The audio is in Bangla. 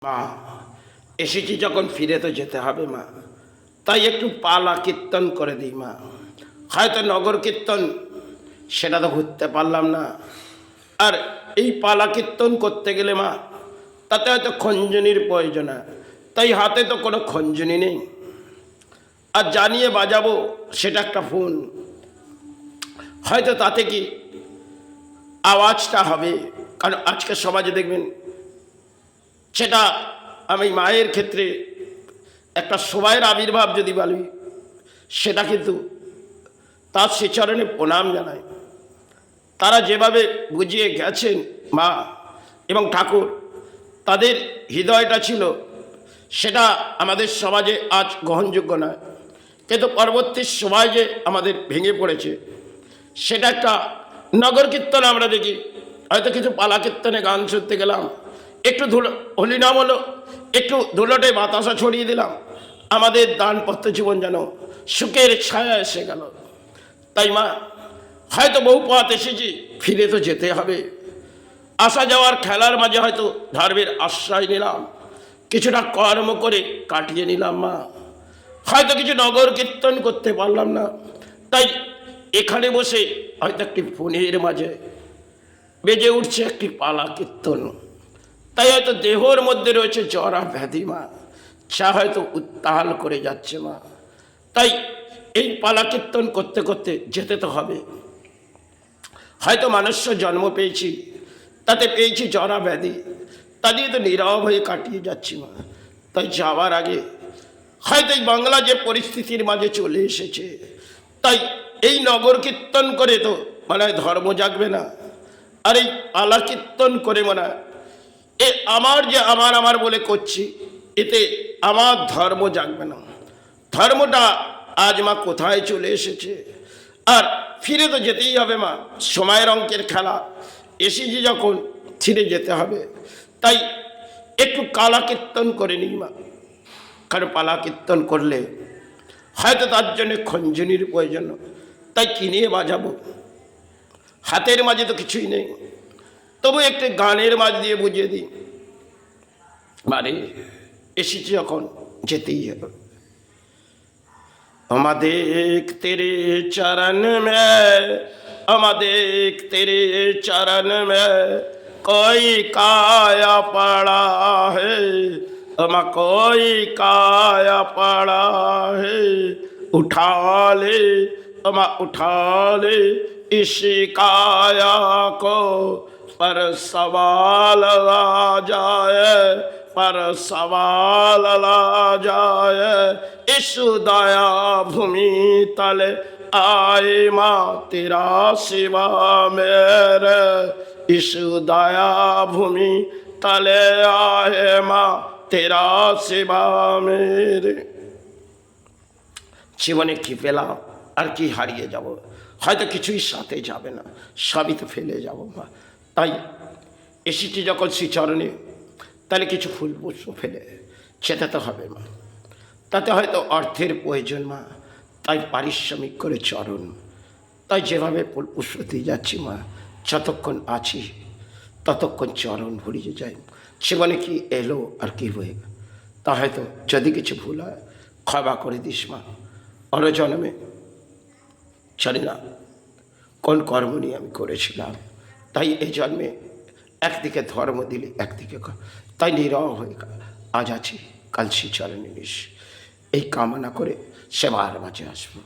মা, এসেছি যখন ফিরে তো যেতে হবে মা, তাই একটু পালা কীর্তন করে দিই মা। হয়তো নগর কীর্তন সেটা তো ঘুরতে পারলাম না, আর এই পালা কীর্তন করতে গেলে মা তাতে হয়তো খঞ্জনির প্রয়োজন, তাই হাতে তো কোনো খঞ্জনি নেই, আর জানিয়ে বাজাবো সেটা একটা ফোন, হয়তো তাতে কি আওয়াজটা হবে। কারণ আজকের সমাজে দেখবেন, সেটা আমি মায়ের ক্ষেত্রে একটা সময়ের আবির্ভাব যদি বলি, সেটা কিন্তু তার শ্রীচরণে প্রণাম জানায়। তারা যেভাবে বুঝিয়ে গেছেন মা এবং ঠাকুর, তাদের হৃদয়টা ছিল, সেটা আমাদের সমাজে আজ গ্রহণযোগ্য নয়, কিন্তু পরবর্তী সময় যে আমাদের ভেঙে পড়েছে, সেটা একটা নগর কীর্তন আমরা দেখি। হয়তো কিছু পালা কীর্তনে গান শুনতে গেলাম, একটু ধুলো হলিনাম হলো, একটু ধুলোটে বাতাসা ছড়িয়ে দিলাম, আমাদের দানপত্র জীবন যেন সুখের ছায়া এসে গেল। তাই মা, হয়তো বহু পথ এসেছি, ফিরে তো যেতে হবে। আসা যাওয়ার খেলার মাঝে হয়তো ধর্মের আশ্রয় নিলাম, কিছুটা কর্ম করে কাটিয়ে নিলাম মা, হয়তো কিছু নগর কীর্তন করতে পারলাম না, তাই এখানে বসে হয়তো একটি ফোনের মাঝে বেজে উঠছে একটি পালা কীর্তন। তাই হয়তো দেহর মধ্যে রয়েছে জরা ব্যাধি মা, যা হয়তো উত্তাল করে যাচ্ছে মা। তাই এই পালা কীর্তন করতে করতে যেতে তো হবে। হয়তো মানুষ্য জন্ম পেয়েছি, তাতে পেয়েছি জরা ব্যাধি, তা দিয়ে তো নীরব হয়ে কাটিয়ে যাচ্ছি মা। তাই যাওয়ার আগে হয়তো এই বাংলা যে পরিস্থিতির মাঝে চলে এসেছে, তাই এই নগর কীর্তন করে তো মানে ধর্ম জাগবে না, আর এই পালা কীর্তন করে মনে হয় আমার যে আমার বলে করছি, এতে আমার ধর্ম জাগবে না। ধর্মটা আজ মা কোথায় চলে এসেছে, আর ফিরে তো যেতেই হবে মা, সময়ের অঙ্কের খেলা এসেছি যখন ফিরে যেতে হবে। তাই একটু কালা কীর্তন করে নিই মা, কারণ পালা কীর্তন করলে হয়তো তার জন্য খঞ্জনির প্রয়োজন, তাই কিনে বাজাবো, হাতের মাঝে তো কিছুই নেই, তবু একটু গানের মাঝ দিয়ে বুঝিয়ে দিই, মানে এসেছি যখন যেতেই হবে। আমাদের তেরে চরণ মে, আমাদের তেরে চরণ মে कोई काया पड़ा है, अमा कोई काया पड़ा है, उठा ले अमा उठा ले इस काया को, पर सवाल आ जाए, पर सवाल आ जाए, इस दया भूमि तले आए माँ तेरा सिवा मेरे, इस दया भूमि तले आए माँ तेरा सिवा मेरे। জীবনে কি পেলাম আর কি হারিয়ে যাব, হয়তো কিছুই সাথে যাবে না, সবই তো ফেলে যাব মা। তাই এসেছি যখন শ্রীচরণে, তাহলে কিছু ফুল পুষ্প ফেলে যেতে তো হবে মা। তাতে হয়তো অর্থের প্রয়োজন মা, তাই পারিশ্রমিক করে চরণ, তাই যেভাবে ফুল পুষ্প দিয়ে যাচ্ছি মা, যতক্ষণ আছি ততক্ষণ চরণ ভরিয়ে যায়। জীবনে কি এলো আর কি হয়ে গেল, তা হয়তো যদি কিছু ভুল হয় ক্ষমা করে দিস মা। অরজন্মে জানি না কোন কর্ম নিয়ে আমি করেছিলাম, তাই এই জন্মে একদিকে ধর্ম দিলে একদিকে, তাই নীরব হয়ে আজ আছি, কাল শ্রীচরণে নিস, এই কামনা করে সেবার মাঝে আসবো।